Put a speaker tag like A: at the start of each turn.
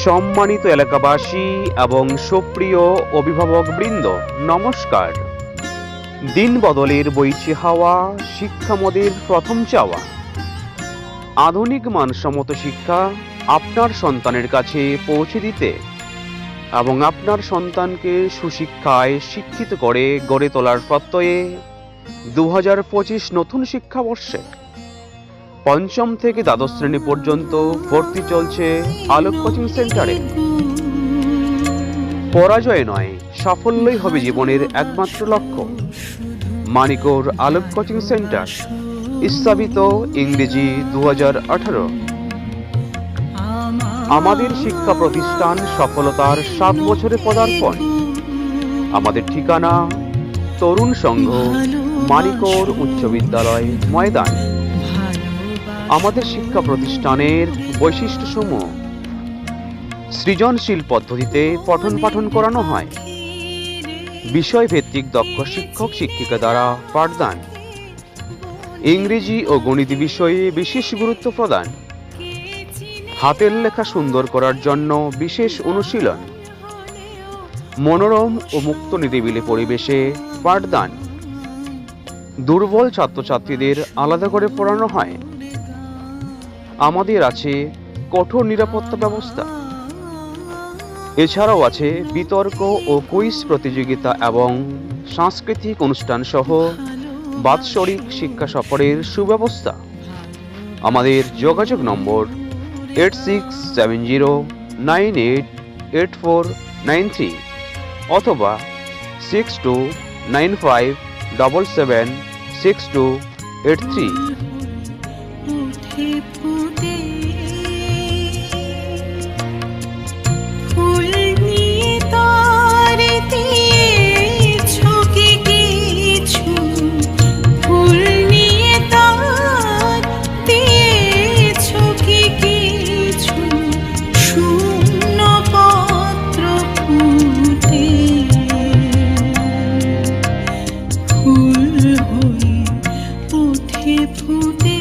A: সম্মানিত এলাকাবাসী এবং সুপ্রিয় অভিভাবকবৃন্দ, নমস্কার। দিন বদলের বইছে হাওয়া, শিক্ষা মোদের প্রথম চাওয়া। আধুনিক মানসম্মত শিক্ষা আপনার সন্তানের কাছে পৌঁছে দিতে এবং আপনার সন্তানকে সুশিক্ষায় শিক্ষিত করে গড়ে তোলার প্রত্যয়ে 2025 নতুন শিক্ষাবর্ষে পঞ্চম থেকে দ্বাদশ শ্রেণী পর্যন্ত ভর্তি চলছে আলোক কোচিং সেন্টারে। পরাজয় নয়, সাফল্যই হবে জীবনের একমাত্র লক্ষ্য। মানিকর আলোক কোচিং সেন্টার, স্থাপিত ইংরেজি 2018। আমাদের শিক্ষা প্রতিষ্ঠান সফলতার 7 বছরে পদার্পণ। আমাদের ঠিকানা তরুণ সংঘ, মানিকর উচ্চ বিদ্যালয় ময়দান। আমাদের শিক্ষা প্রতিষ্ঠানের বৈশিষ্ট্যসমূহ: সৃজনশীল পদ্ধতিতে পঠন পাঠন করানো হয়, বিষয়ভিত্তিক দক্ষ শিক্ষক শিক্ষিকা দ্বারা পাঠদান, ইংরেজি ও গণিত বিষয়ে বিশেষ গুরুত্ব প্রদান, হাতের লেখা সুন্দর করার জন্য বিশেষ অনুশীলন, মনোরম ও মুক্ত নিরিবিলি পরিবেশে পাঠদান। দুর্বল ছাত্রছাত্রীদের আলাদা করে পড়ানো হয়। আমাদের আছে কঠোর নিরাপত্তা ব্যবস্থা। এছাড়াও আছে বিতর্ক ও কুইজ প্রতিযোগিতা এবং সাংস্কৃতিক অনুষ্ঠান সহ বাৎসরিক শিক্ষা সফরের সুব্যবস্থা। আমাদের যোগাযোগ নম্বর 8670988493 অথবা 6295776283।
B: ফুটে ফুটে